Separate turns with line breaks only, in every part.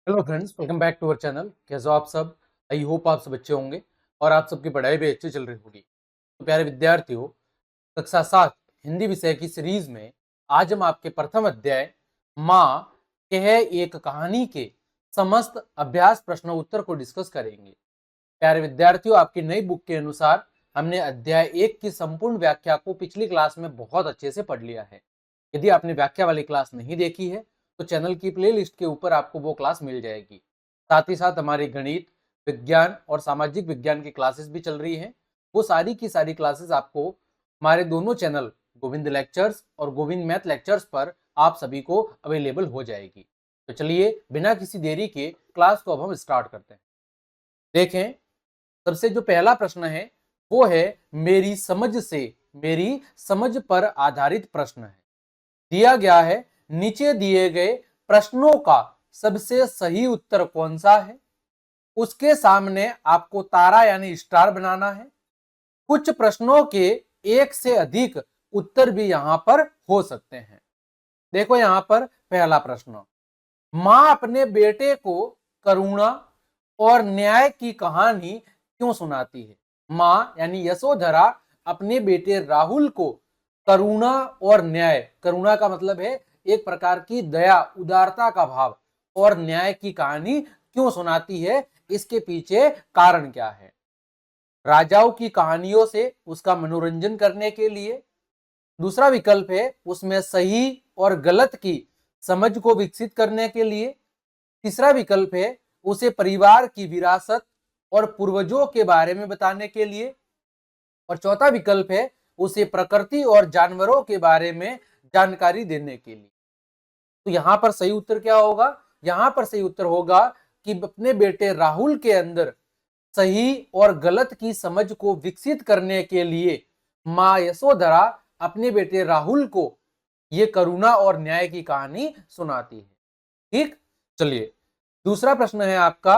Hello friends, welcome back to our channel. कैसे हो आप सब? आई होप आप सब अच्छे होंगे और आप सबकी पढ़ाई भी अच्छी चल रही होगी। तो प्यारे विद्यार्थियों, कक्षा 7 हिंदी विषय की सीरीज में आज हम आपके प्रथम अध्याय माँ कह एक कहानी के समस्त अभ्यास प्रश्न उत्तर को डिस्कस करेंगे। प्यारे विद्यार्थियों, आपकी नई बुक के अनुसार हमने अध्याय 1 की संपूर्ण व्याख्या को पिछली क्लास में बहुत अच्छे से पढ़ लिया है। यदि आपने व्याख्या वाली क्लास नहीं देखी है तो चैनल की प्लेलिस्ट के ऊपर आपको वो क्लास मिल जाएगी। साथ ही साथ हमारी गणित, विज्ञान और सामाजिक विज्ञान की क्लासेस भी चल रही हैं। वो सारी की सारी क्लासेस आपको हमारे दोनों चैनल गोविंद लेक्चर्स और गोविंद मैथ लेक्चर्स पर आप सभी को अवेलेबल हो जाएगी। तो चलिए बिना किसी देरी के क्लास को अब हम स्टार्ट करते हैं। देखें, सबसे जो पहला प्रश्न है वो है मेरी समझ पर आधारित प्रश्न है। दिया गया है, नीचे दिए गए प्रश्नों का सबसे सही उत्तर कौन सा है। उसके सामने आपको तारा यानी स्टार बनाना है। कुछ प्रश्नों के एक से अधिक उत्तर भी यहां पर हो सकते हैं। देखो यहां पर पहला प्रश्न, मां अपने बेटे को करुणा और न्याय की कहानी क्यों सुनाती है। मां यानी यशोधरा अपने बेटे राहुल को करुणा और न्याय, करुणा का मतलब है एक प्रकार की दया, उदारता का भाव, और न्याय की कहानी क्यों सुनाती है, इसके पीछे कारण क्या है। राजाओं की कहानियों से उसका मनोरंजन करने के लिए। दूसरा विकल्प है उसमें सही और गलत की समझ को विकसित करने के लिए। तीसरा विकल्प है उसे परिवार की विरासत और पूर्वजों के बारे में बताने के लिए। और चौथा विकल्प है उसे प्रकृति और जानवरों के बारे में जानकारी देने के लिए। तो यहां पर सही उत्तर क्या होगा? यहां पर सही उत्तर होगा कि अपने बेटे राहुल के अंदर सही और गलत की समझ को विकसित करने के लिए मां यशोधरा अपने बेटे राहुल को ये करुणा और न्याय की कहानी सुनाती है। ठीक, चलिए दूसरा प्रश्न है आपका,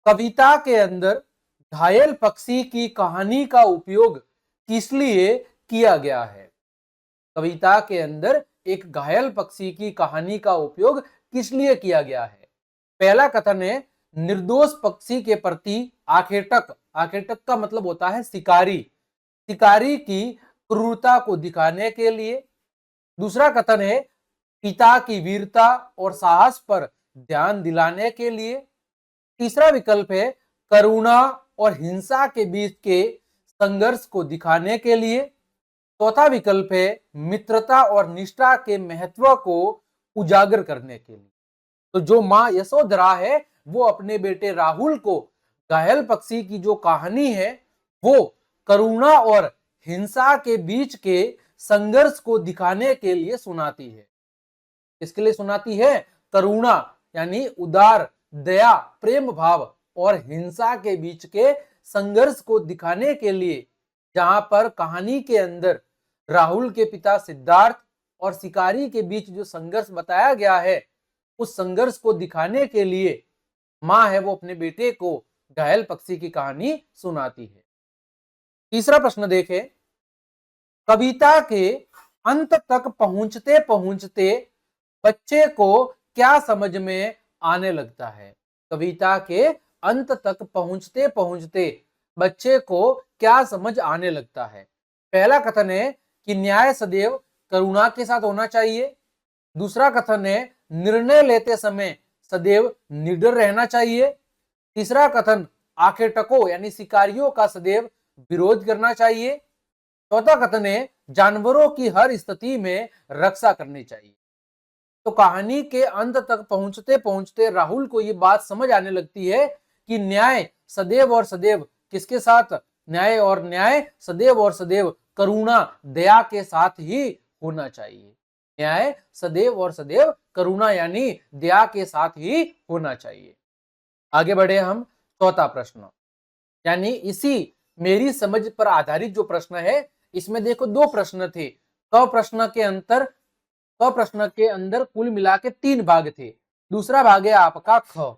कविता के अंदर घायल पक्षी की कहानी का उपयोग किस लिए किया गया है। कविता के अंदर एक घायल पक्षी की कहानी का उपयोग किस लिए किया गया है। पहला कथन है निर्दोष पक्षी के प्रति आखेटक, आखेटक का मतलब होता है शिकारी, शिकारी की क्रूरता को दिखाने के लिए। दूसरा कथन है पिता की वीरता और साहस पर ध्यान दिलाने के लिए। तीसरा विकल्प है करुणा और हिंसा के बीच के संघर्ष को दिखाने के लिए। चौथा विकल्प है मित्रता और निष्ठा के महत्व को उजागर करने के लिए। तो जो मां यशोधरा है वो अपने बेटे राहुल को घायल पक्षी की जो कहानी है वो करुणा और हिंसा के बीच के संघर्ष को दिखाने के लिए सुनाती है। इसके लिए सुनाती है करुणा यानी उदार दया, प्रेम भाव, और हिंसा के बीच के संघर्ष को दिखाने के लिए। जहां पर कहानी के अंदर राहुल के पिता सिद्धार्थ और शिकारी के बीच जो संघर्ष बताया गया है, उस संघर्ष को दिखाने के लिए मां है वो अपने बेटे को घायल पक्षी की कहानी सुनाती है। तीसरा प्रश्न देखें, कविता के अंत तक पहुंचते पहुंचते बच्चे को क्या समझ में आने लगता है। कविता के अंत तक पहुंचते पहुंचते बच्चे को क्या समझ आने लगता है। पहला कथन है कि न्याय सदैव करुणा के साथ होना चाहिए। दूसरा कथन है निर्णय लेते समय सदैव निडर रहना चाहिए। तीसरा कथन आखेटकों यानी शिकारियों का सदैव विरोध करना चाहिए। चौथा कथन है जानवरों की हर स्थिति में रक्षा करनी चाहिए। तो कहानी के अंत तक पहुंचते पहुंचते राहुल को ये बात समझ आने लगती है कि न्याय सदैव और सदैव किसके साथ, न्याय सदैव और सदैव करुणा दया के साथ ही होना चाहिए। न्याय सदैव और सदैव करुणा यानी दया के साथ ही होना चाहिए। आगे बढ़े हम, चौथा प्रश्न यानी इसी मेरी समझ पर आधारित जो प्रश्न है, इसमें देखो दो प्रश्न थे। क प्रश्न के अंदर कुल मिला के 3 भाग थे। दूसरा भाग है आपका ख।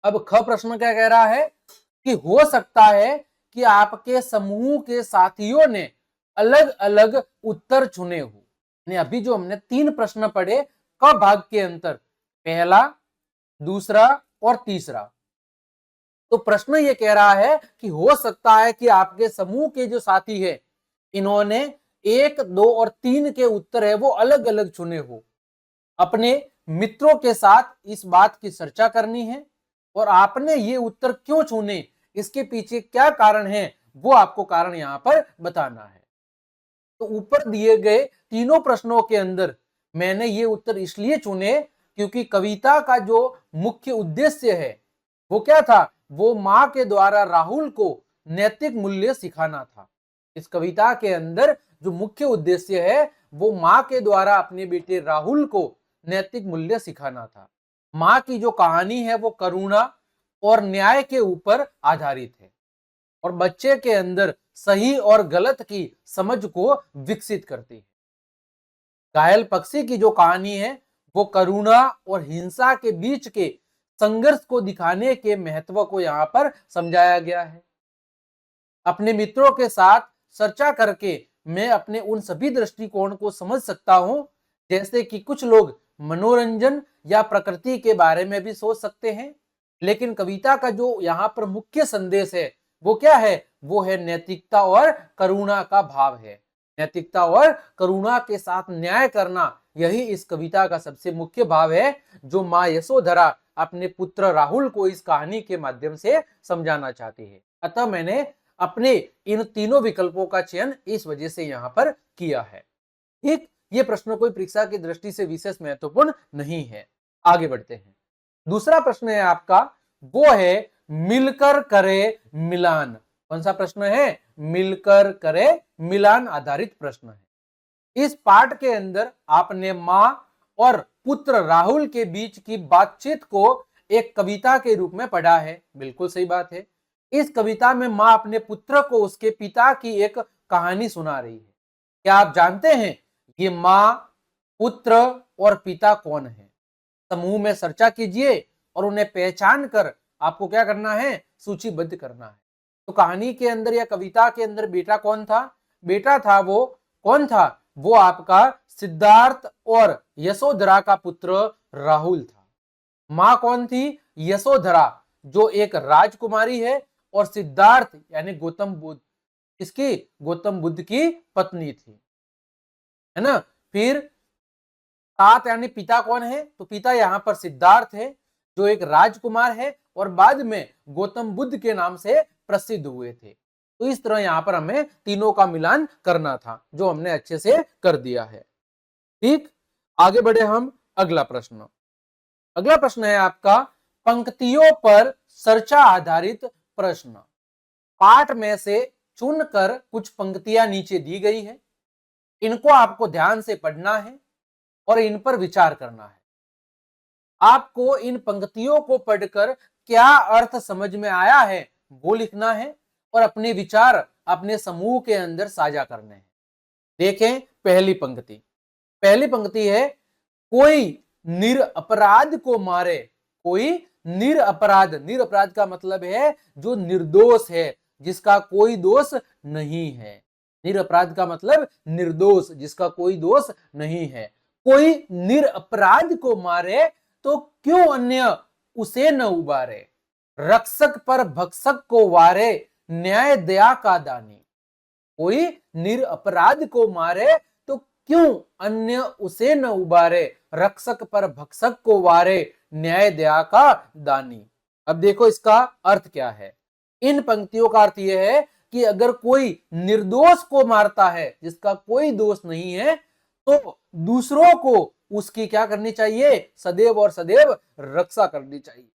अब ख प्रश्न क्या कह रहा है कि हो सकता है कि आपके समूह के साथियों ने अलग अलग उत्तर चुने हो। अभी जो हमने 3 प्रश्न पढ़े क भाग के अंतर, पहला दूसरा और तीसरा। तो प्रश्न ये कह रहा है कि हो सकता है कि आपके समूह के जो साथी है इन्होंने 1, 2 और 3 के उत्तर है वो अलग अलग चुने हो। अपने मित्रों के साथ इस बात की चर्चा करनी है और आपने ये उत्तर क्यों चुने, इसके पीछे क्या कारण है, वो आपको कारण यहां पर बताना है। तो ऊपर दिए गए तीनों प्रश्नों के अंदर मैंने ये उत्तर इसलिए चुने क्योंकि कविता का जो मुख्य उद्देश्य है वो क्या था, वो मां के द्वारा राहुल को नैतिक मूल्य सिखाना था। इस कविता के अंदर जो मुख्य उद्देश्य है वो मां के द्वारा अपने बेटे राहुल को नैतिक मूल्य सिखाना था। मां की जो कहानी है वो करुणा और न्याय के ऊपर आधारित है और बच्चे के अंदर सही और गलत की समझ को विकसित करती है। घायल पक्षी की जो कहानी है वो करुणा और हिंसा के बीच के संघर्ष को दिखाने के महत्व को यहाँ पर समझाया गया है। अपने मित्रों के साथ चर्चा करके मैं अपने उन सभी दृष्टिकोण को समझ सकता हूं, जैसे कि कुछ लोग मनोरंजन या प्रकृति के बारे में भी सोच सकते हैं, लेकिन कविता का जो यहाँ पर मुख्य संदेश है वो क्या है, वो है नैतिकता और करुणा का भाव है। नैतिकता और करुणा के साथ न्याय करना, यही इस कविता का सबसे मुख्य भाव है जो माँ यशोधरा अपने पुत्र राहुल को इस कहानी के माध्यम से समझाना चाहती है। अतः मैंने अपने इन तीनों विकल्पों का चयन इस वजह से यहाँ पर किया है। ठीक, ये प्रश्न कोई परीक्षा की दृष्टि से विशेष महत्वपूर्ण नहीं है। आगे बढ़ते हैं। दूसरा प्रश्न है आपका, वो है मिलकर करे मिलान। कौन सा प्रश्न है, मिलकर करे मिलान आधारित प्रश्न है। इस पाठ के अंदर आपने मां और पुत्र राहुल के बीच की बातचीत को एक कविता के रूप में पढ़ा है। बिल्कुल सही बात है। इस कविता में मां अपने पुत्र को उसके पिता की एक कहानी सुना रही है। क्या आप जानते हैं ये मां, पुत्र और पिता कौन है? समूह में चर्चा कीजिए और उन्हें पहचान कर आपको क्या करना है, सूचीबद्ध करना है। तो कहानी के अंदर या कविता के अंदर बेटा कौन था? बेटा था वो कौन था? वो आपका सिद्धार्थ और यशोधरा का पुत्र राहुल था। मां कौन थी? यशोधरा, जो एक राजकुमारी है, और सिद्धार्थ यानी गौतम बुद्ध, इसकी गौतम बुद्ध की पत्नी थी, है ना। फिर तात यानी पिता कौन है? तो पिता यहाँ पर सिद्धार्थ है, जो एक राजकुमार है और बाद में गौतम बुद्ध के नाम से प्रसिद्ध हुए थे। तो इस तरह यहाँ पर हमें तीनों का मिलान करना था, जो हमने अच्छे से कर दिया है। ठीक, आगे बढ़े हम। अगला प्रश्न, अगला प्रश्न है आपका पंक्तियों पर चर्चा आधारित प्रश्न। पाठ में से चुनकर कुछ पंक्तियां नीचे दी गई है, इनको आपको ध्यान से पढ़ना है और इन पर विचार करना है। आपको इन पंक्तियों को पढ़कर क्या अर्थ समझ में आया है वो लिखना है और अपने विचार अपने समूह के अंदर साझा करने हैं। देखें पहली पंक्ति। पहली पंक्ति है, कोई निरपराध को मारे। कोई निरपराध, निरपराध का मतलब है जो निर्दोष है, जिसका कोई दोष नहीं है। निरपराध का मतलब निर्दोष, जिसका कोई दोष नहीं है। कोई निरपराध को मारे तो क्यों अन्य उसे न उबारे। रक्षक पर भक्षक को वारे, न्याय दया का दानी। कोई निरपराध को मारे तो क्यों अन्य उसे न उबारे, रक्षक पर भक्षक को वारे, न्याय दया का दानी। अब देखो इसका अर्थ क्या है। इन पंक्तियों का अर्थ यह है कि अगर कोई निर्दोष को मारता है, जिसका कोई दोष नहीं है, तो दूसरों को उसकी क्या करनी चाहिए, सदैव और सदैव रक्षा करनी चाहिए।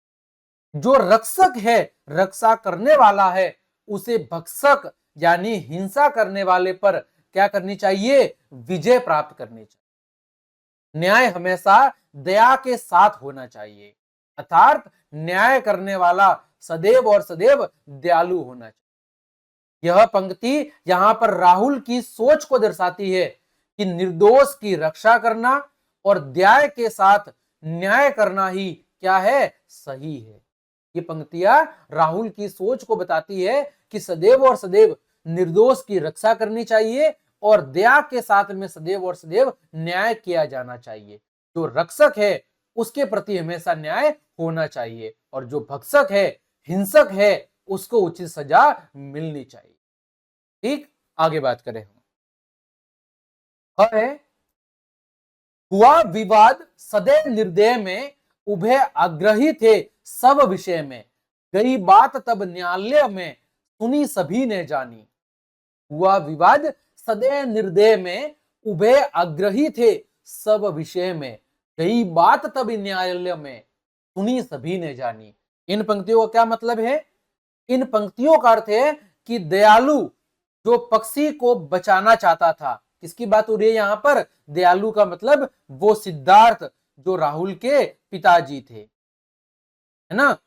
जो रक्षक है, रक्षा करने वाला है, उसे भक्षक यानी हिंसा करने वाले पर क्या करनी चाहिए, विजय प्राप्त करनी चाहिए। न्याय हमेशा दया के साथ होना चाहिए, अर्थात न्याय करने वाला सदैव और सदैव दयालु होना चाहिए। यह पंक्ति यहां पर राहुल की सोच को दर्शाती है कि निर्दोष की रक्षा करना और दया के साथ न्याय करना ही क्या है, सही है। ये पंक्तियां राहुल की सोच को बताती है कि सदैव और सदैव निर्दोष की रक्षा करनी चाहिए और दया के साथ में सदैव और सदैव न्याय किया जाना चाहिए। जो रक्षक है उसके प्रति हमेशा न्याय होना चाहिए, और जो भक्षक है, हिंसक है, उसको उचित सजा मिलनी चाहिए। ठीक, आगे बात करें हम। है हुआ विवाद सदैव निर्दय में, उभय आग्रही थे सब विषय में, गई बात तब न्यायालय में, सुनी सभी ने जानी। हुआ विवाद सदैव निर्दय में, उभय आग्रही थे सब विषय में, गई बात तब न्यायालय में, सुनी सभी ने जानी। इन पंक्तियों का क्या मतलब है? इन पंक्तियों का अर्थ है कि दयालु जो पक्षी को बचाना चाहता था, किसकी बात हो रही है यहां पर? दयालु का मतलब वो सिद्धार्थ जो राहुल के पिताजी थे, है ना,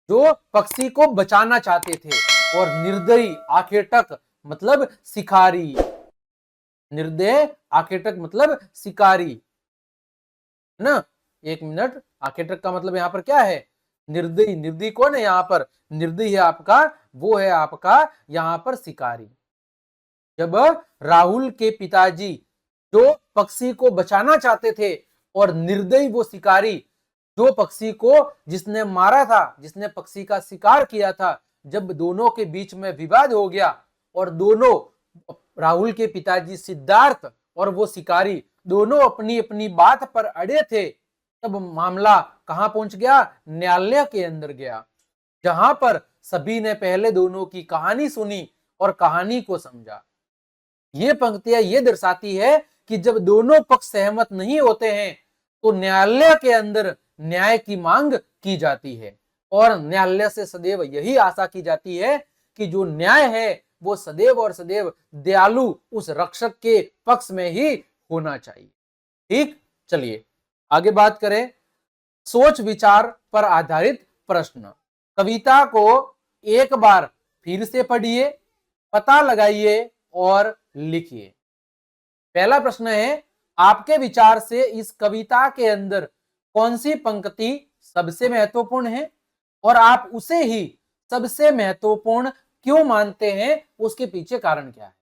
जो पक्षी को बचाना चाहते थे। और निर्दयी आखेटक मतलब शिकारी, निर्दय आखेटक मतलब शिकारी, है ना। एक मिनट, आखेटक का मतलब यहां पर क्या है? निर्दयी। निर्दयी कौन है यहां पर? निर्दयी है आपका, वो है आपका यहां पर शिकारी। जब राहुल के पिताजी जो पक्षी को बचाना चाहते थे, और निर्दयी वो शिकारी जो पक्षी को जिसने मारा था, जिसने पक्षी का शिकार किया था, जब दोनों के बीच में विवाद हो गया और दोनों, राहुल के पिताजी सिद्धार्थ और वो शिकारी दोनों अपनी अपनी बात पर अड़े थे, तब मामला कहां पहुंच गया? न्यायालय के अंदर गया, जहां पर सभी ने पहले दोनों की कहानी सुनी और कहानी को समझा। ये पंक्तियां ये दर्शाती है कि जब दोनों पक्ष सहमत नहीं होते हैं तो न्यायालय के अंदर न्याय की मांग की जाती है, और न्यायालय से सदैव यही आशा की जाती है कि जो न्याय है वो सदैव और सदैव दयालु उस रक्षक के पक्ष में ही होना चाहिए। ठीक, चलिए आगे बात करें। सोच विचार पर आधारित प्रश्न। कविता को एक बार फिर से पढ़िए, पता लगाइए और लिखिए। पहला प्रश्न है, आपके विचार से इस कविता के अंदर कौन सी पंक्ति सबसे महत्वपूर्ण है और आप उसे ही सबसे महत्वपूर्ण क्यों मानते हैं, उसके पीछे कारण क्या है?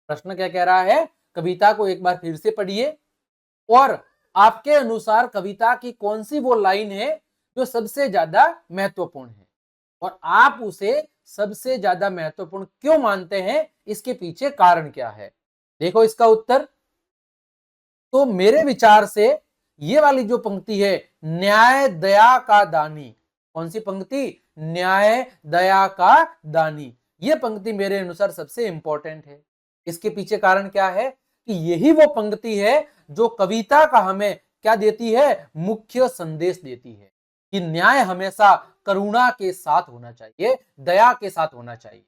प्रश्न क्या कह रहा है? कविता को एक बार फिर से पढ़िए और आपके अनुसार कविता की कौन सी वो लाइन है जो सबसे ज्यादा महत्वपूर्ण है, और आप उसे सबसे ज्यादा महत्वपूर्ण क्यों मानते हैं, इसके पीछे कारण क्या है। देखो इसका उत्तर। तो मेरे विचार से ये वाली जो पंक्ति है, न्याय दया का दानी, कौन सी पंक्ति? न्याय दया का दानी, ये पंक्ति मेरे अनुसार सबसे इंपॉर्टेंट है। इसके पीछे कारण क्या है कि यही वो पंक्ति है जो कविता का हमें क्या देती है? मुख्य संदेश देती है कि न्याय हमेशा करुणा के साथ होना चाहिए, दया के साथ होना चाहिए।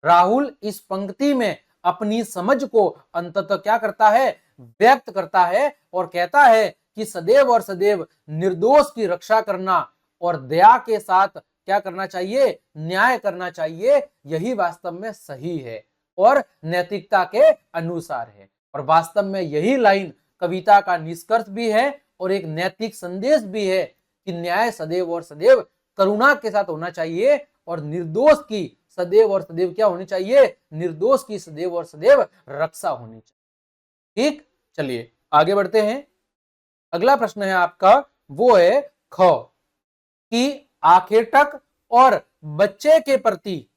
राहुल इस पंक्ति में अपनी समझ को अंततः क्या करता है? व्यक्त करता है और कहता है कि सदैव और सदैव निर्दोष की रक्षा करना और दया के साथ क्या करना चाहिए? न्याय करना चाहिए। यही वास्तव में सही है और नैतिकता के अनुसार है, और वास्तव में यही लाइन कविता का निष्कर्ष भी है और एक नैतिक संदेश भी है कि न्याय सदैव और सदैव करुणा के साथ होना चाहिए, और निर्दोष की सदैव और सदैव क्या होनी चाहिए? निर्दोष की सदैव और सदैव रक्षा होनी चाहिए। ठीक, चलिए आगे बढ़ते हैं। अगला प्रश्न है आपका, वो है ख, कि आखेटक और बच्चे के प्रति,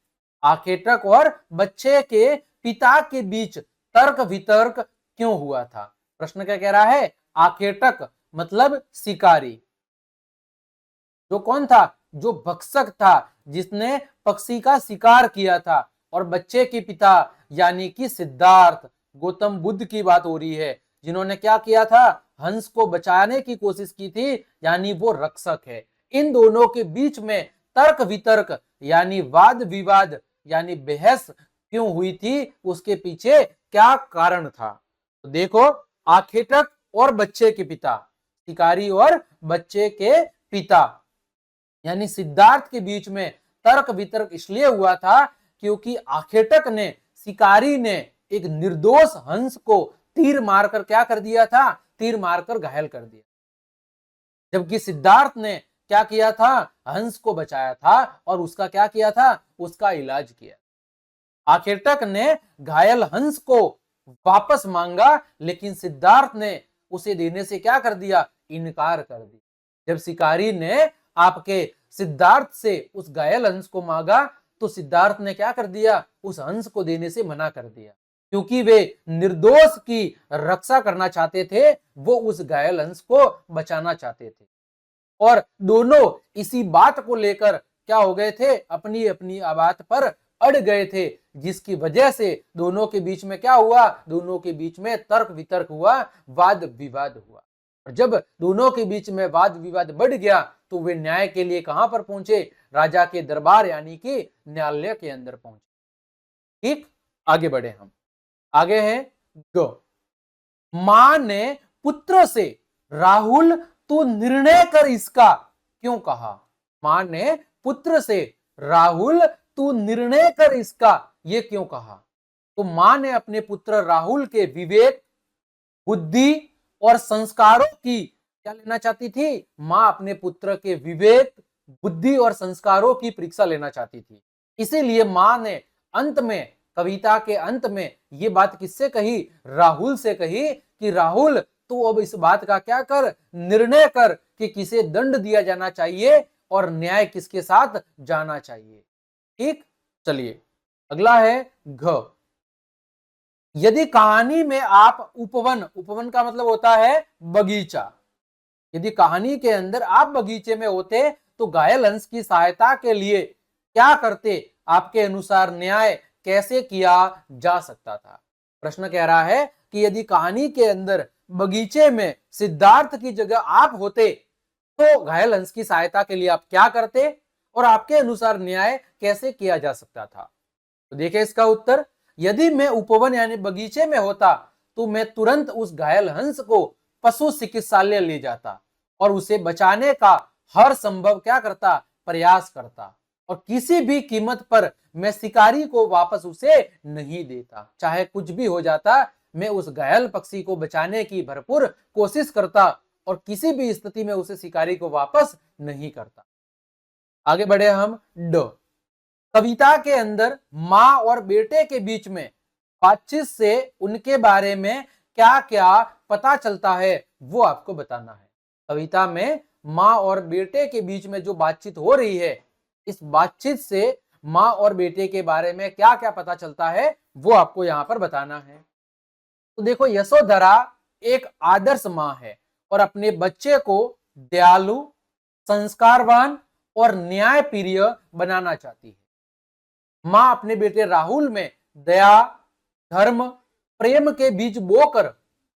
आखेटक और बच्चे के पिता के बीच तर्क वितर्क क्यों हुआ था? प्रश्न क्या कह रहा है? आखेटक मतलब शिकारी, जो कौन था? जो भक्षक था, जिसने पक्षी का शिकार किया था, और बच्चे के पिता यानी कि सिद्धार्थ, गौतम बुद्ध की बात हो रही है, जिन्होंने क्या किया था? हंस को बचाने की कोशिश की थी, यानी वो रक्षक है। इन दोनों के बीच में तर्क वितर्क यानी वाद विवाद यानी बहस क्यों हुई थी, उसके पीछे क्या कारण था? तो देखो, आखेटक और बच्चे के पिता, शिकारी और बच्चे के पिता यानी सिद्धार्थ के बीच में तर्क वितर्क इसलिए हुआ था क्योंकि आखेटक ने, शिकारी ने एक निर्दोष हंस को तीर मारकर क्या कर दिया था? तीर मारकर घायल कर दिया, जबकि सिद्धार्थ ने क्या किया था? हंस को बचाया था और उसका क्या किया था? उसका इलाज किया। आखेटक ने घायल हंस को वापस मांगा, लेकिन सिद्धार्थ ने उसे देने से क्या कर दिया? इनकार कर दिया। जब शिकारी ने आपके सिद्धार्थ से उस घायल हंस को मांगा तो सिद्धार्थ ने क्या कर दिया, उस हंस को देने से मना कर दिया, क्योंकि वे निर्दोष की रक्षा करना चाहते थे, वो उस घायल हंस को बचाना चाहते थे। और दोनों इसी बात को लेकर क्या हो गए थे, अपनी अपनी बात पर अड़ गए थे, जिसकी वजह से दोनों के बीच में क्या हुआ, दोनों के बीच में तर्क वितर्क हुआ, वाद विवाद हुआ। और जब दोनों के बीच में वाद विवाद बढ़ गया तो वे न्याय के लिए कहां पर पहुंचे, राजा के दरबार यानी कि न्यायालय के अंदर पहुंचे। ठीक, आगे बढ़े हम। आगे है ग। मां ने पुत्र से राहुल तू निर्णय कर इसका क्यों कहा। मां ने पुत्र से राहुल तू निर्णय कर इसका ये क्यों कहा। तो मां ने अपने पुत्र राहुल के विवेक, बुद्धि और संस्कारों की क्या लेना चाहती थी, मां अपने पुत्र के विवेक, बुद्धि और संस्कारों की परीक्षा लेना चाहती थी। इसीलिए मां ने अंत में, कविता के अंत में ये बात किससे कही, राहुल से कही कि राहुल तू अब इस बात का क्या कर, निर्णय कर कि किसे दंड दिया जाना चाहिए और न्याय किसके साथ जाना चाहिए। ठीक, चलिए अगला है घ। यदि कहानी में आप उपवन, उपवन का मतलब होता है बगीचा, यदि कहानी के अंदर आप बगीचे में होते तो घायल हंस की सहायता के लिए क्या करते, आपके अनुसार न्याय कैसे किया जा सकता था। प्रश्न कह रहा है कि यदि कहानी के अंदर बगीचे में सिद्धार्थ की जगह आप होते तो घायल हंस की सहायता के लिए आप क्या करते और आपके अनुसार न्याय कैसे किया जा सकता था। तो देखिए इसका उत्तर, यदि मैं उपवन यानी बगीचे में होता तो मैं तुरंत उस घायल हंस को पशु चिकित्सालय ले जाता और उसे बचाने का हर संभव क्या करता, प्रयास करता, और किसी भी कीमत पर मैं शिकारी को वापस उसे नहीं देता। चाहे कुछ भी हो जाता, मैं उस घायल पक्षी को बचाने की भरपूर कोशिश करता और किसी भी स्थिति में उसे शिकारी को वापस नहीं करता। आगे बढ़े हम ड। कविता के अंदर मां और बेटे के बीच में बातचीत से उनके बारे में क्या क्या पता चलता है वो आपको बताना है। कविता में मां और बेटे के बीच में जो बातचीत हो रही है, इस बातचीत से मां और बेटे के बारे में क्या क्या पता चलता है वो आपको यहां पर बताना है। तो देखो, यशोधरा एक आदर्श मां है और अपने बच्चे को दयालु, संस्कारवान और न्यायप्रिय बनाना चाहती है। मां अपने बेटे राहुल में दया, धर्म, प्रेम के बीज बोकर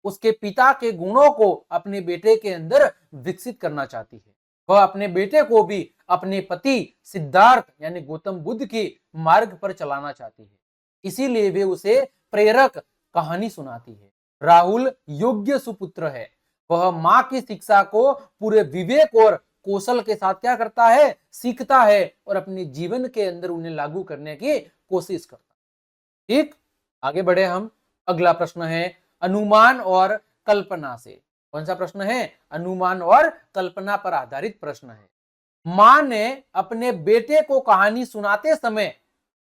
उसके पिता के गुणों को अपने बेटे के अंदर विकसित करना चाहती है। वह अपने बेटे को भी अपने पति सिद्धार्थ यानी गौतम बुद्ध के मार्ग पर चलाना चाहती है। इसीलिए वे उसे प्रेरक कहानी सुनाती है। राहुल योग्य सुपुत्र है। वह मां की शिक्षा को पूरे विवेक और कौशल के साथ क्या करता है, सीखता है और अपने जीवन के अंदर उन्हें लागू करने की कोशिश करता है। ठीक, आगे बढ़े हम। अगला प्रश्न है अनुमान और कल्पना से। कौन सा प्रश्न है, अनुमान और कल्पना पर आधारित प्रश्न है। मां ने अपने बेटे को कहानी सुनाते समय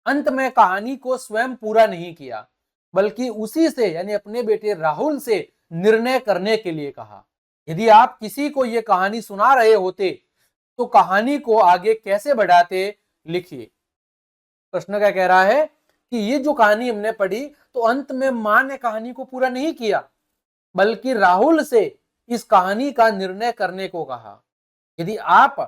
अंत में कहानी को स्वयं पूरा नहीं किया, बल्कि उसी से यानी अपने बेटे राहुल से निर्णय करने के लिए कहा। यदि आप किसी को यह कहानी सुना रहे होते तो कहानी को आगे कैसे बढ़ाते, लिखिए। प्रश्न क्या कह रहा है कि ये जो कहानी हमने पढ़ी तो अंत में मां ने कहानी को पूरा नहीं किया, बल्कि राहुल से इस कहानी का निर्णय करने को कहा। यदि आप,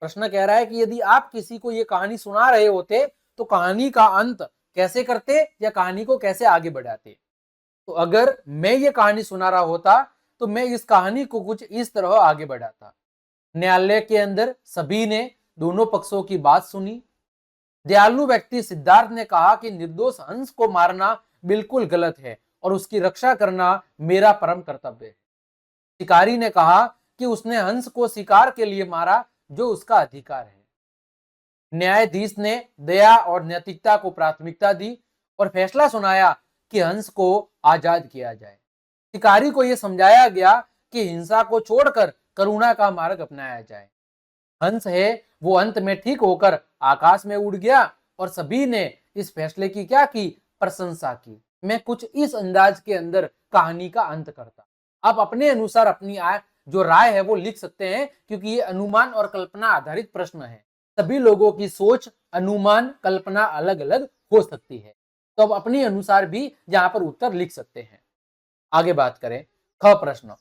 प्रश्न कह रहा है कि यदि आप किसी को ये कहानी सुना रहे होते तो कहानी का अंत कैसे करते या कहानी को कैसे आगे बढ़ाते। तो अगर मैं ये कहानी सुना रहा होता तो मैं इस कहानी को कुछ इस तरह आगे बढ़ाता। न्यायालय के अंदर सभी ने दोनों पक्षों की बात सुनी। दयालु व्यक्ति सिद्धार्थ ने कहा कि निर्दोष हंस को मारना बिल्कुल गलत है और उसकी रक्षा करना मेरा परम कर्तव्य है। शिकारी ने कहा कि उसने हंस को शिकार के लिए मारा जो उसका अधिकार है। न्यायाधीश ने दया और नैतिकता को प्राथमिकता दी और फैसला सुनाया कि हंस को आजाद किया जाए। शिकारी को यह समझाया गया कि हिंसा को छोड़कर करुणा का मार्ग अपनाया जाए। हंस है वो अंत में ठीक होकर आकाश में उड़ गया और सभी ने इस फैसले की क्या की, प्रशंसा की। मैं कुछ इस अंदाज के अंदर कहानी का अंत करता। आप अपने अनुसार अपनी जो राय है वो लिख सकते हैं, क्योंकि ये अनुमान और कल्पना आधारित प्रश्न है। सभी लोगों की सोच, अनुमान, कल्पना अलग अलग हो सकती है, तो अब अपनी अनुसार भी यहाँ पर उत्तर लिख सकते हैं। आगे बात करें ख प्रश्न।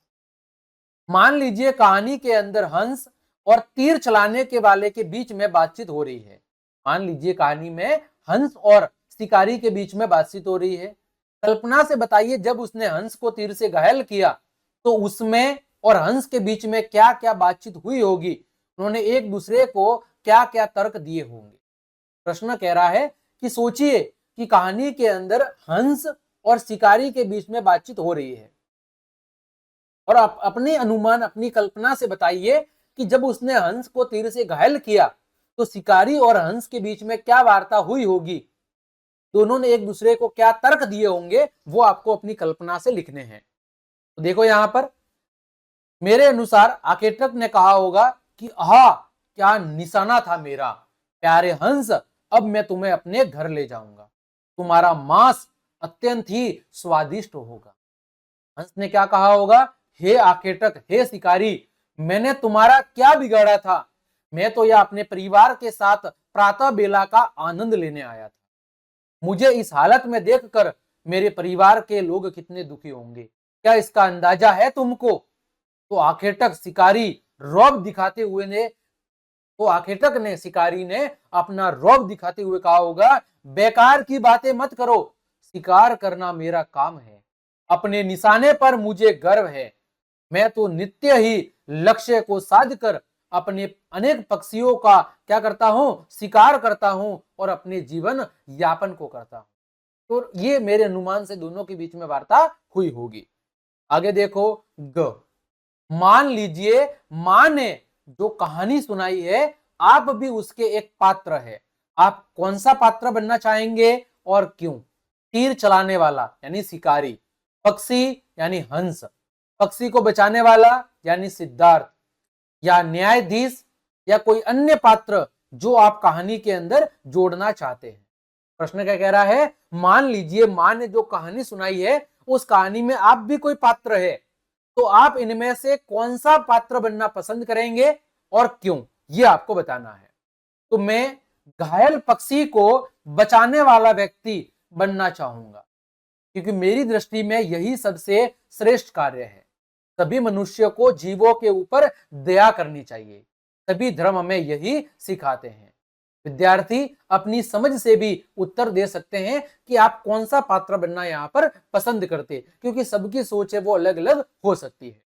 मान लीजिए कहानी के अंदर हंस और तीर चलाने के वाले के बीच में बातचीत हो रही है। मान लीजिए कहानी में हंस और शिकारी के बीच में बातचीत हो रही है। कल्पना से बताइए जब उसने हंस को तीर से घायल किया तो उसमें और हंस के बीच में क्या क्या बातचीत हुई होगी, उन्होंने एक दूसरे को क्या क्या तर्क दिए होंगे। प्रश्न कह रहा है कि सोचिए कि कहानी के अंदर हंस और शिकारी के बीच में बातचीत हो रही है, और आप अपने अनुमान, अपनी कल्पना से बताइए कि जब उसने हंस को तीर से घायल किया तो शिकारी और हंस के बीच में क्या वार्ता हुई होगी, दोनों ने एक दूसरे को क्या तर्क दिए होंगे, वो आपको अपनी कल्पना से लिखने हैं। तो देखो यहां पर मेरे अनुसार आकेटक ने कहा होगा कि आहा क्या निशाना था मेरा, प्यारे हंस अब मैं तुम्हें अपने घर ले जाऊंगा, तुम्हारा मांस अत्यंत ही स्वादिष्ट होगा। हंस ने क्या कहा होगा, हे आकेटक, हे शिकारी, मैंने तुम्हारा क्या बिगाड़ा था, मैं तो यह अपने परिवार के साथ प्रातः बेला का आनंद लेने आया था, मुझे इस हालत में देखकर मेरे परिवार के लोग कितने दुखी होंगे, क्या इसका अंदाजा है तुमको। तो आखेटक शिकारी रौब दिखाते हुए ने तो आखेटक ने शिकारी ने अपना रौब दिखाते हुए कहा होगा, बेकार की बातें मत करो, शिकार करना मेरा काम है, अपने निशाने पर मुझे गर्व है, मैं तो नित्य ही लक्ष्य को साध कर अपने अनेक पक्षियों का क्या करता हूं, शिकार करता हूं और अपने जीवन यापन को करता हूं। तो ये मेरे अनुमान से दोनों के बीच में वार्ता हुई होगी। आगे देखो ग। मान लीजिए मां ने जो कहानी सुनाई है आप भी उसके एक पात्र है, आप कौन सा पात्र बनना चाहेंगे और क्यों। तीर चलाने वाला यानी शिकारी, पक्षी यानी हंस, पक्षी को बचाने वाला यानी सिद्धार्थ, या न्यायाधीश, या कोई अन्य पात्र जो आप कहानी के अंदर जोड़ना चाहते हैं। प्रश्न क्या कह रहा है, मान लीजिए मां ने जो कहानी सुनाई है उस कहानी में आप भी कोई पात्र है, तो आप इनमें से कौन सा पात्र बनना पसंद करेंगे और क्यों, ये आपको बताना है। तो मैं घायल पक्षी को बचाने वाला व्यक्ति बनना चाहूंगा, क्योंकि मेरी दृष्टि में यही सबसे श्रेष्ठ कार्य है। सभी मनुष्य को जीवों के ऊपर दया करनी चाहिए, सभी धर्म हमें यही सिखाते हैं। विद्यार्थी अपनी समझ से भी उत्तर दे सकते हैं कि आप कौन सा पात्र बनना यहाँ पर पसंद करते, क्योंकि सबकी सोच है वो अलग अलग हो सकती है।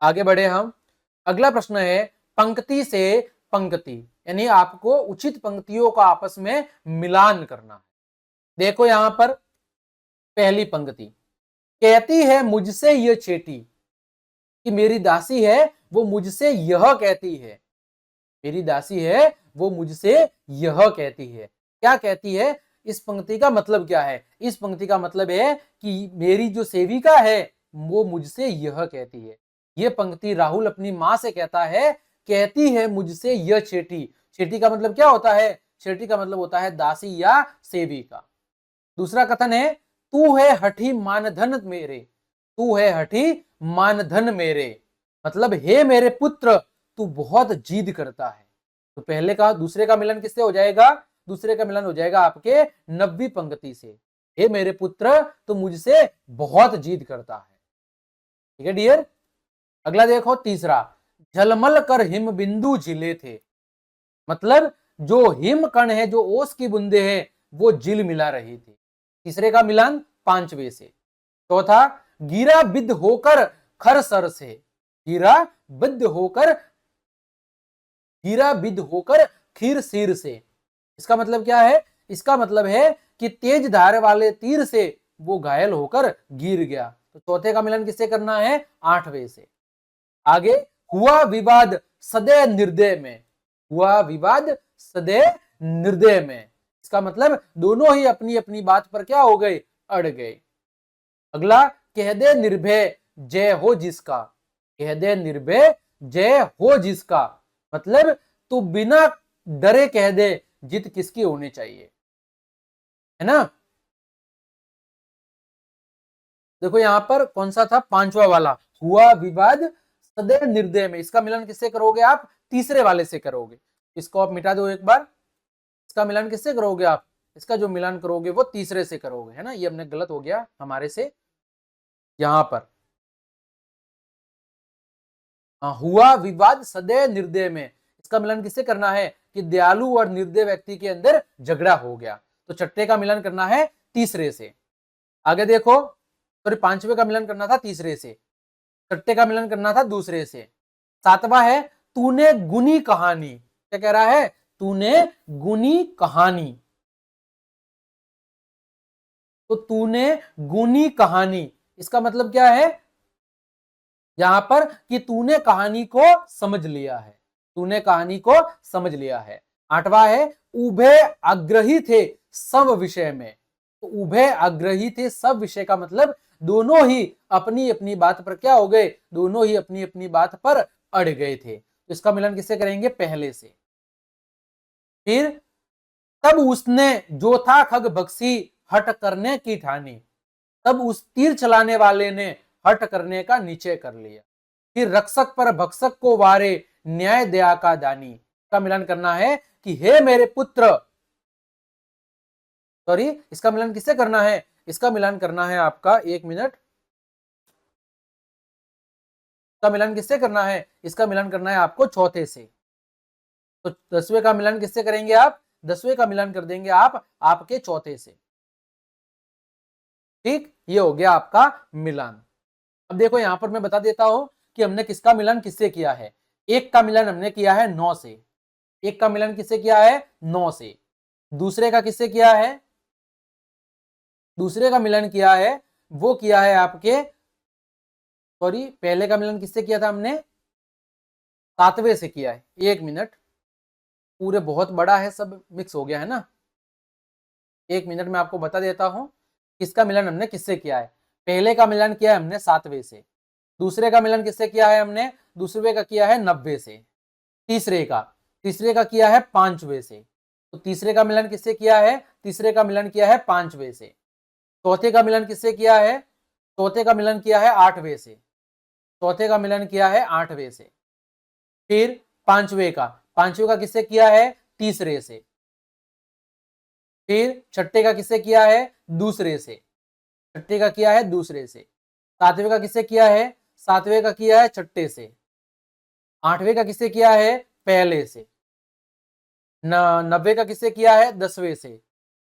आगे बढ़े हम। अगला प्रश्न है पंक्ति से पंक्ति, यानी आपको उचित पंक्तियों का आपस में मिलान करना है। देखो यहां पर पहली पंक्ति कहती है मुझसे यह चेटी, कि मेरी दासी है वो मुझसे यह कहती है, मेरी दासी है वो मुझसे यह कहती है। क्या कहती है, इस पंक्ति का मतलब क्या है, इस पंक्ति का मतलब है कि मेरी जो सेविका है वो मुझसे यह कहती है। ये पंक्ति राहुल अपनी मां से कहता है, कहती है मुझसे यह चेटी। चेटी का मतलब क्या होता है, चेटी का मतलब होता है दासी या सेविका। दूसरा कथन है तू है हठी मानधन मेरे, तू है हठी मानधन मेरे, मतलब हे मेरे पुत्र तू बहुत जिद करता है। तो पहले का दूसरे का मिलन किससे हो जाएगा, दूसरे का मिलन हो जाएगा आपके 90वीं पंक्ति से, हे मेरे पुत्र तू मुझसे बहुत जिद करता है। ठीक है डियर। अगला देखो तीसरा, झलमल कर हिम बिंदु झिले थे, मतलब जो हिम कण है, जो ओस की बूंदे हैं वो झिल मिला रही थी। तीसरे का मिलन 5वें से। चौथा, गिरा बिद होकर खर सर से, गिरा बिद होकर, गिरा बिद होकर खीर सिर से। इसका मतलब क्या है, इसका मतलब है कि तेज धार वाले तीर से वो घायल होकर गिर गया। तो चौथे का मिलन किससे करना है, 8वें से। आगे हुआ विवाद सदैव निर्दय में, हुआ विवाद सदैव निर्दय में, इसका मतलब दोनों ही अपनी अपनी बात पर क्या हो गए, अड़ गए। अगला, कह दे निर्भय जय हो जिसका, कह दे निर्भय जय हो जिसका, मतलब तू बिना डरे कह दे जीत किसकी होनी चाहिए, है ना। देखो यहां पर कौन सा था, 5वां वाला, हुआ विवाद सदैव निर्दय में, इसका मिलन किससे करोगे आप? तीसरे वाले से करोगे। इसको आप मिटा दो एक बार। इसका मिलन किससे करोगे आप? इसका जो मिलन करोगे वो तीसरे से करोगे, है ना। ये हमने गलत हो गया हमारे से यहां पर। हुआ विवाद सदैव निर्दय में, इसका मिलन किससे करना है? कि दयालु और निर्दय व्यक्ति के अंदर झगड़ा हो गया, तो छठे का मिलन करना है तीसरे से। आगे देखो, सॉरी पांचवे का मिलन करना था तीसरे से, छठे का मिलन करना था दूसरे से। सातवां है तूने गुनी कहानी, क्या कह रहा है? तूने गुनी कहानी, तो तूने गुनी कहानी, इसका मतलब क्या है यहां पर? कि तूने कहानी को समझ लिया है, तूने कहानी को समझ लिया है। आठवां है उभय आग्रही थे सब विषय में, तो उभय आग्रही थे सब विषय का मतलब दोनों ही अपनी अपनी बात पर क्या हो गए? दोनों ही अपनी अपनी बात पर अड़ गए थे। तो इसका मिलन किससे करेंगे? पहले से। फिर तब उसने जो था खग बख्शी हट करने की ठानी, तब उस तीर चलाने वाले ने हट करने का निश्चय कर लिया। फिर रक्षक पर भक्षक को वारे न्याय दया का दानी, का मिलन करना है कि हे मेरे पुत्र, सॉरी इसका मिलन किससे करना है? इसका मिलन करना है आपका, एक मिनट, इसका मिलन किससे करना है? इसका मिलन करना है आपको चौथे से। तो 10वें का मिलन किससे करेंगे आप? 10वें का मिलन कर देंगे आप आपके चौथे से। ठीक, ये हो गया आपका मिलन। अब देखो यहां पर मैं बता देता हूं कि हमने किसका मिलन किससे किया है। एक का मिलन हमने किया है 9 से, एक का मिलन किससे किया है? 9 से। दूसरे का किससे किया है? दूसरे का मिलन किया है, वो किया है आपके, सॉरी पहले का मिलन किससे किया था हमने? 7वें से किया है। एक मिनट, पूरे बहुत बड़ा है, सब मिक्स हो गया है ना। एक मिनट में आपको बता देता हूं किसका मिलन हमने किससे किया है। पहले का मिलन किया है हमने 7वें से, दूसरे का मिलन किससे किया है हमने? दूसरे का किया है 90 से। तीसरे का किया है 5वें से, तो तीसरे का मिलन किससे किया है? तीसरे का मिलन किया है 5वें से। चौथे का मिलन किससे किया है? चौथे का मिलन किया है 8वें से, चौथे का मिलन किया है 8वें से। फिर पांचवें का किससे किया है? तीसरे से। फिर छठे का किससे किया है? दूसरे से, छठे का किया है दूसरे से। सातवें का किससे किया है? सातवें का किया है छठे से। आठवें का किससे किया है? पहले से। 90 का किससे किया है? 10वें से।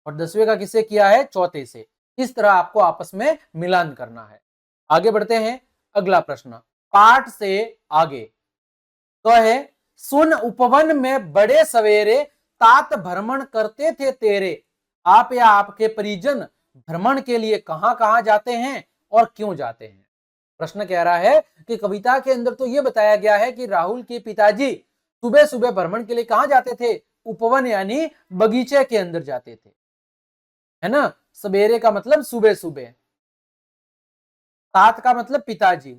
और 10वें का किससे किया है? चौथे से। इस तरह आपको आपस में मिलान करना है। आगे बढ़ते हैं, अगला प्रश्न पाठ से आगे तो है सुन उपवन में बड़े सवेरे तात भ्रमण करते थे तेरे, आप या आपके परिजन भ्रमण के लिए कहां कहां जाते हैं और क्यों जाते हैं। प्रश्न कह रहा है कि कविता के अंदर तो यह बताया गया है कि राहुल के पिताजी सुबह सुबह भ्रमण के लिए कहां जाते थे? उपवन यानी बगीचे के अंदर जाते थे, है ना। सवेरे का मतलब सुबह सुबह, तात का मतलब पिताजी।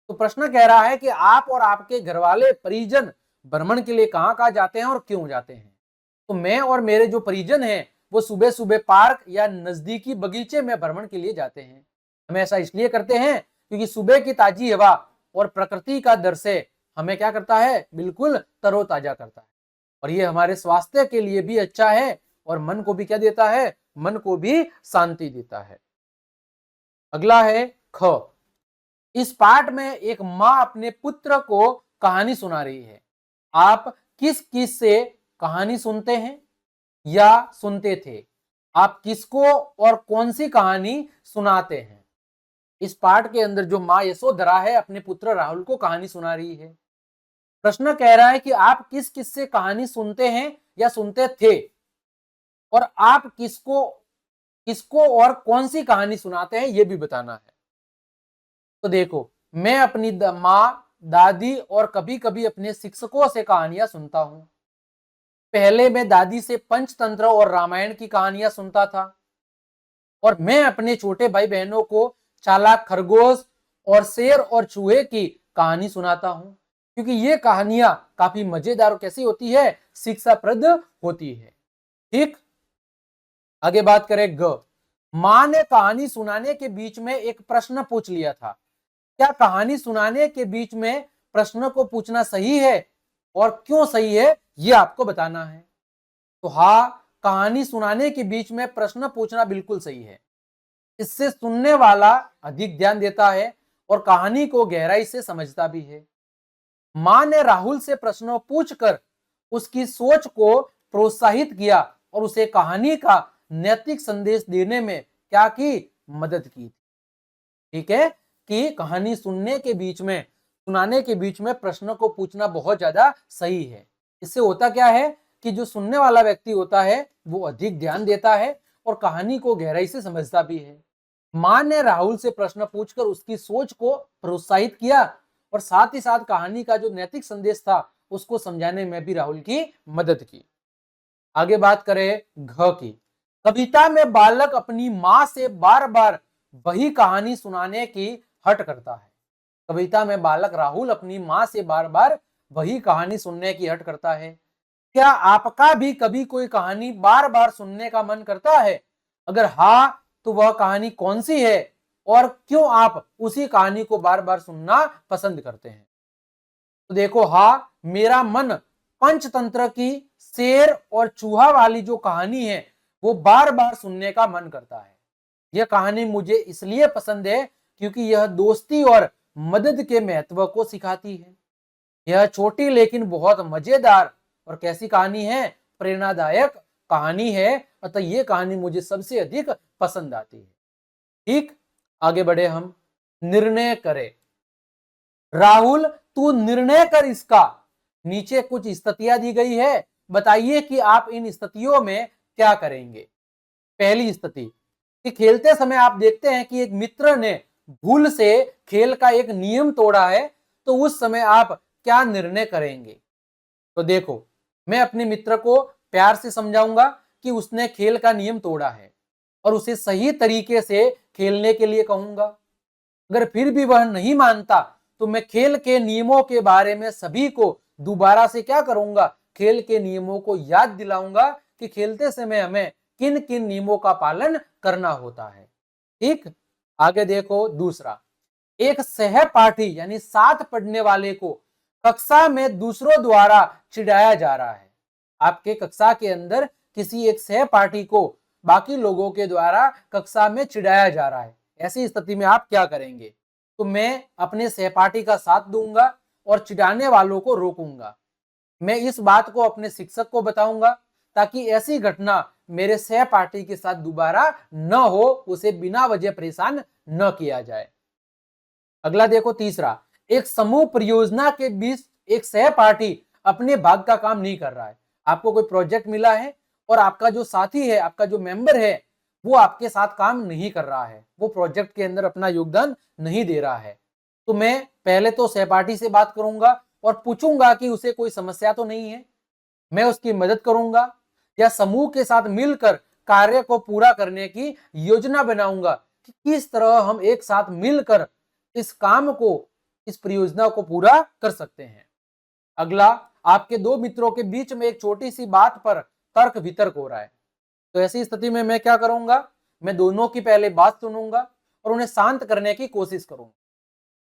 तो प्रश्न कह रहा है कि आप और आपके घर वाले परिजन भ्रमण के लिए कहां कहां जाते हैं और क्यों जाते हैं। तो मैं और मेरे जो परिजन हैं वो सुबह सुबह पार्क या नजदीकी बगीचे में भ्रमण के लिए जाते हैं। हम ऐसा इसलिए करते हैं क्योंकि सुबह की ताजी हवा और प्रकृति का दृश्य हमें क्या करता है? बिल्कुल तरोताजा करता है, और ये हमारे स्वास्थ्य के लिए भी अच्छा है और मन को भी क्या देता है? मन को भी शांति देता है। अगला है ख। इस पाठ में एक माँ अपने पुत्र को कहानी सुना रही है। आप किस किस से कहानी सुनते हैं या सुनते थे? आप किसको और कौन सी कहानी सुनाते हैं? इस पाठ के अंदर जो माँ यशोधरा है अपने पुत्र राहुल को कहानी सुना रही है। प्रश्न कह रहा है कि आप किस किस से कहानी सुनते हैं या सुनते थे, और आप किसको किसको और कौन सी कहानी सुनाते हैं ये भी बताना है। तो देखो, मैं अपनी माँ, दादी और कभी कभी अपने शिक्षकों से कहानियां सुनता हूं। पहले मैं दादी से पंचतंत्र और रामायण की कहानियां सुनता था, और मैं अपने छोटे भाई बहनों को चालाक खरगोश और शेर और चूहे की कहानी सुनाता हूं, क्योंकि ये कहानियां काफी मजेदार और कैसी होती है? शिक्षाप्रद होती है। ठीक, आगे बात करें ग। माँ ने कहानी सुनाने के बीच में एक प्रश्न पूछ लिया था क्या कहानी सुनाने के बीच में प्रश्न को पूछना सही है और क्यों सही है, यह आपको बताना है। तो हाँ, कहानी सुनाने के बीच में प्रश्न पूछना बिल्कुल सही है। इससे सुनने वाला अधिक ध्यान देता है और कहानी को गहराई से समझता भी है। मां ने राहुल से प्रश्न पूछकर उसकी सोच को प्रोत्साहित किया और उसे कहानी का नैतिक संदेश देने में क्या की, मदद की। ठीक है, कि कहानी सुनाने के बीच में प्रश्न को पूछना बहुत ज्यादा सही है। इससे होता क्या है कि जो सुनने वाला व्यक्ति होता है वो अधिक ध्यान देता है और कहानी को गहराई से समझता भी है। मां ने राहुल से प्रश्न पूछकर उसकी सोच को प्रोत्साहित किया और साथ ही साथ कहानी का जो नैतिक संदेश था उसको समझाने में भी राहुल की मदद की। आगे बात करें घ की। कविता में बालक अपनी मां से बार बार वही कहानी सुनाने की हट करता है। कविता में बालक राहुल अपनी मां से बार बार वही कहानी सुनने की हट करता है। क्या आपका भी कभी कोई कहानी बार बार सुनने का मन करता है? अगर हाँ, तो वह कहानी कौन सी है और क्यों आप उसी कहानी को बार बार सुनना पसंद करते हैं? तो देखो, हाँ, मेरा मन पंचतंत्र की शेर और चूहा वाली जो कहानी है वो बार बार सुनने का मन करता है। यह कहानी मुझे इसलिए पसंद है क्योंकि यह दोस्ती और मदद के महत्व को सिखाती है। यह छोटी लेकिन बहुत मजेदार और कैसी कहानी है, प्रेरणादायक कहानी है, अतः यह कहानी मुझे सबसे अधिक पसंद आती है। ठीक, आगे बढ़े हम। निर्णय करें। राहुल, तू निर्णय कर इसका। नीचे कुछ स्थितियां दी गई है, बताइए कि आप इन स्थितियों में क्या करेंगे। पहली स्थिति कि खेलते समय आप देखते हैं कि एक मित्र ने भूल से खेल का एक नियम तोड़ा है, तो उस समय आप क्या निर्णय करेंगे? तो देखो, मैं अपने मित्र को प्यार से समझाऊंगा कि उसने खेल का नियम तोड़ा है और उसे सही तरीके से खेलने के लिए कहूंगा। अगर फिर भी वह नहीं मानता तो मैं खेल के नियमों के बारे में सभी को दोबारा से क्या करूंगा, खेल के नियमों को याद दिलाऊंगा कि खेलते समय हमें किन किन नियमों का पालन करना होता है। ठीक, आगे देखो दूसरा। एक सहपाठी यानी साथ पढ़ने वाले को कक्षा में दूसरों द्वारा चिढ़ाया जा रहा है। आपके कक्षा के अंदर किसी एक सहपाठी को बाकी लोगों के द्वारा कक्षा में चिढ़ाया जा रहा है। ऐसी स्थिति में आप क्या करेंगे? तो मैं अपने सहपाठी का साथ दूंगा और चिढ़ाने वालों को रोकूंगा। मैं इस बात को अपने शिक्षक को बताऊंगा ताकि ऐसी घटना मेरे सहपाठी के साथ दोबारा न हो, उसे बिना वजह परेशान न किया जाए। अगला देखो तीसरा। एक समूह परियोजना के बीच एक सहपाठी अपने भाग का काम नहीं कर रहा है। आपको कोई प्रोजेक्ट मिला है और आपका जो साथी है, आपका जो मेंबर है, वो आपके साथ काम नहीं कर रहा है, वो प्रोजेक्ट के अंदर अपना योगदान नहीं दे रहा है। तो मैं पहले तो सहपाठी से बात करूंगा और पूछूंगा कि उसे कोई समस्या तो नहीं है। मैं उसकी मदद करूंगा या समूह के साथ मिलकर कार्य को पूरा करने की योजना बनाऊंगा कि किस तरह हम एक साथ मिलकर इस काम को, इस परियोजना को पूरा कर सकते हैं। अगला, आपके दो मित्रों के बीच में एक छोटी सी बात पर तर्क वितर्क हो रहा है। तो ऐसी स्थिति में मैं क्या करूंगा? मैं दोनों की पहले बात सुनूंगा और उन्हें शांत करने की कोशिश करूंगा।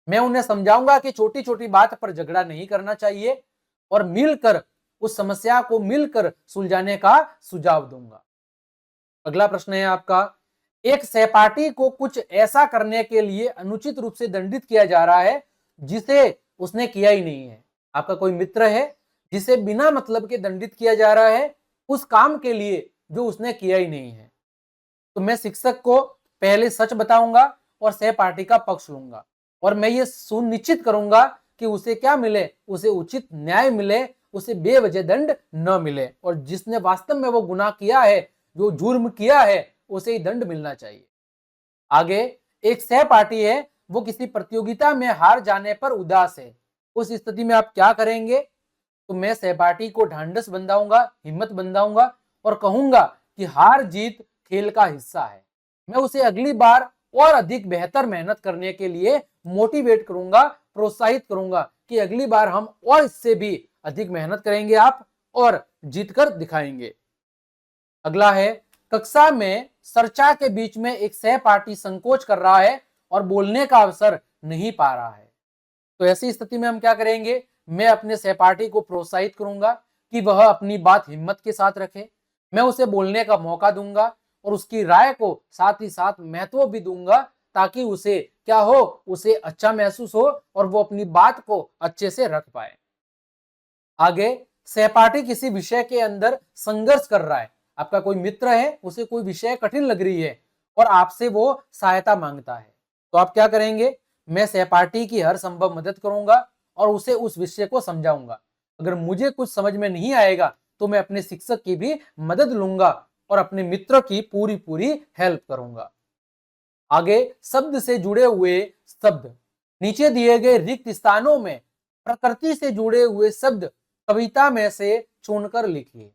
मैं उन्हें समझाऊंगा कि छोटी छोटी बात पर झगड़ा नहीं करना चाहिए और मिलकर उस समस्या को मिलकर सुलझाने का सुझाव दूंगा। अगला प्रश्न है आपका। एक सहपाठी को कुछ ऐसा करने के लिए अनुचित रूप से दंडित किया जा रहा है जिसे उसने किया ही नहीं है। आपका कोई मित्र है जिसे बिना मतलब के दंडित किया जा रहा है उस काम के लिए जो उसने किया ही नहीं है। तो मैं शिक्षक को पहले सच बताऊंगा और सहपाठी का पक्ष लूंगा और मैं ये सुनिश्चित करूंगा कि उसे क्या मिले, उसे उचित न्याय मिले, उसे बेवजह दंड न मिले और जिसने वास्तव में वो गुनाह किया है, जो जुर्म किया है, उसे ही दंड मिलना चाहिए। आगे, एक सहपाठी है, वो किसी प्रतियोगिता में हार जाने पर उदास है। उस स्थिति में आप क्या करेंगे? तो मैं सहपाठी को ढांढस बंधाऊंगा, हिम्मत बंधाऊंगा और कहूंगा कि हार जीत खेल का हिस्सा है। मैं उसे अगली बार और अधिक बेहतर मेहनत करने के लिए मोटिवेट करूंगा, प्रोत्साहित करूंगा कि अगली बार हम और इससे भी अधिक मेहनत करेंगे आप और जीत कर दिखाएंगे। अगला है, कक्षा में चर्चा के बीच में एक सहपाठी संकोच कर रहा है और बोलने का अवसर नहीं पा रहा है। तो ऐसी स्थिति में हम क्या करेंगे, मैं अपने सहपाठी को प्रोत्साहित करूंगा कि वह अपनी बात हिम्मत के साथ रखे, मैं उसे बोलने का मौका दूंगा और उसकी राय को साथ ही साथ महत्व भी दूंगा, ताकि उसे क्या हो, उसे अच्छा महसूस हो और वो अपनी बात को अच्छे से रख पाए। आगे, सहपाठी किसी विषय के अंदर संघर्ष कर रहा है, आपका कोई मित्र है, उसे कोई विषय कठिन लग रही है और आपसे वो सहायता मांगता है, तो आप क्या करेंगे, मैं सहपाठी की हर संभव मदद करूंगा और उसे उस विषय को समझाऊंगा। अगर मुझे कुछ समझ में नहीं आएगा तो मैं अपने शिक्षक की भी मदद लूंगा और अपने मित्र की पूरी पूरी हेल्प करूंगा। आगे, शब्द से जुड़े हुए शब्द, नीचे दिए गए रिक्त स्थानों में प्रकृति से जुड़े हुए शब्द कविता में से चुनकर लिखिए।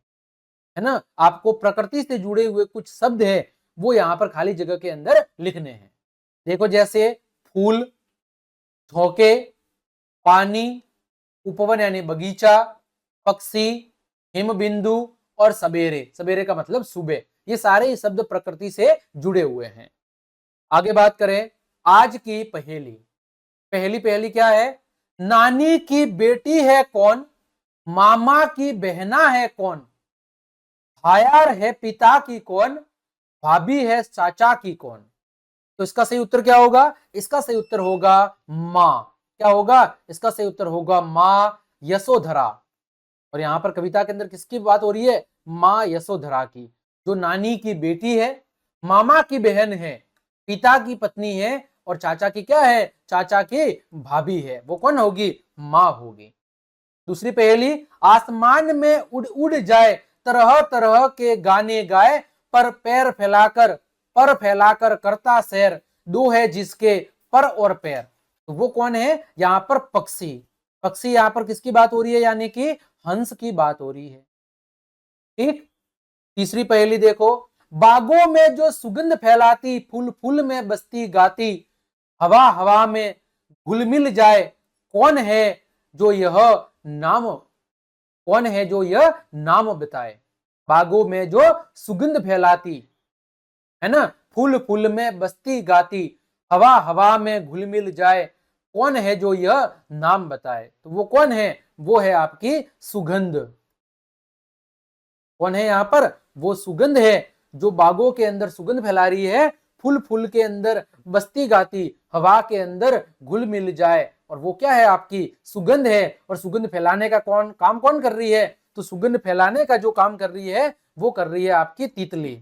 है ना, आपको प्रकृति से जुड़े हुए कुछ शब्द है वो यहाँ पर खाली जगह के अंदर लिखने हैं। देखो, जैसे फूल, झोंके, पानी, उपवन यानी बगीचा, पक्षी, हिमबिंदु और सवेरे, सवेरे का मतलब सुबह, ये सारे शब्द प्रकृति से जुड़े हुए हैं। आगे बात करें आज की पहेली। पहली पहेली क्या है, नानी की बेटी है कौन, मामा की बहना है कौन, भायार है पिता की कौन, भाभी है चाचा की कौन। तो इसका सही उत्तर क्या होगा, इसका सही उत्तर होगा माँ। क्या होगा, इसका सही उत्तर होगा माँ यशोधरा। और यहां पर कविता के अंदर किसकी बात हो रही है, माँ यशोधरा की, जो नानी की बेटी है, मामा की बहन है, पिता की पत्नी है और चाचा की क्या है, चाचा की भाभी है, वो कौन होगी, माँ होगी। दूसरी पहेली, आसमान में उड़ उड़ जाए, तरह तरह के गाने गाए, पर फैलाकर करता सैर, दो है जिसके पर और पैर। तो वो कौन है, यहाँ पर पक्षी। पक्षी यहाँ पर किसकी बात हो रही है, यानी कि हंस की बात हो रही है। ठीक। तीसरी पहेली देखो, बागों में जो सुगंध फैलाती, फूल फूल में बसती गाती, हवा हवा में घुल मिल जाए, कौन है जो यह नाम, कौन है जो यह नाम बताए। बागों में जो सुगंध फैलाती, है ना, फूल फूल में बसती गाती, हवा हवा में घुल मिल जाए, कौन है जो यह नाम बताए। तो वो कौन है, वो है आपकी सुगंध। कौन है यहाँ पर, वो सुगंध है जो बागों के अंदर सुगंध फैला रही है, फूल फूल के अंदर बसती गाती, हवा के अंदर घुल मिल जाए, और वो क्या है, आपकी सुगंध है। और सुगंध फैलाने का कौन कर रही है, तो सुगंध फैलाने का जो काम कर रही है वो कर रही है आपकी तितली।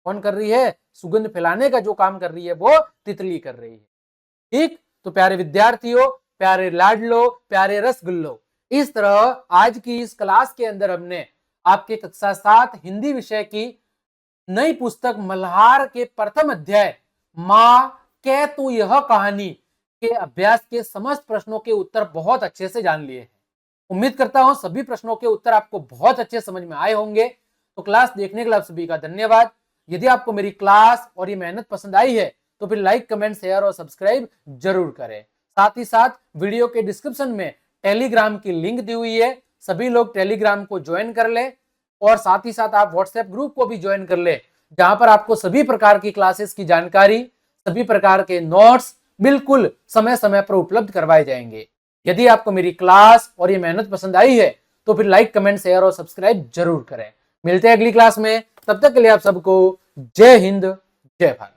कौन कर रही है, सुगंध फैलाने का जो काम कर रही है वो तितली कर रही है। ठीक। तो प्यारे विद्यार्थियों, प्यारे लाडलो, प्यारे रसगुल्लो, इस तरह आज की इस क्लास के अंदर हमने आपके कक्षा 7 हिंदी विषय की नई पुस्तक मल्हार के प्रथम अध्याय माँ के तू यह कहानी के अभ्यास के समस्त प्रश्नों के उत्तर बहुत अच्छे से जान लिए हैं। उम्मीद करता हूं सभी प्रश्नों के उत्तर आपको बहुत अच्छे समझ में आए होंगे। तो क्लास देखने के लिए आप सभी का धन्यवाद। यदि आपको मेरी क्लास और ये मेहनत पसंद आई है तो फिर लाइक, कमेंट, शेयर और सब्सक्राइब जरूर करें। साथ ही साथ वीडियो के डिस्क्रिप्शन में टेलीग्राम की लिंक दी हुई है, सभी लोग टेलीग्राम को ज्वाइन कर ले, और साथ ही साथ आप व्हाट्सएप ग्रुप को भी ज्वाइन कर ले, जहां पर आपको सभी प्रकार की क्लासेस की जानकारी, सभी प्रकार के नोट्स बिल्कुल समय समय पर उपलब्ध करवाए जाएंगे। यदि आपको मेरी क्लास और ये मेहनत पसंद आई है तो फिर लाइक, कमेंट, शेयर और सब्सक्राइब जरूर करें। मिलते हैं अगली क्लास में, तब तक के लिए आप सबको जय हिंद, जय भारत।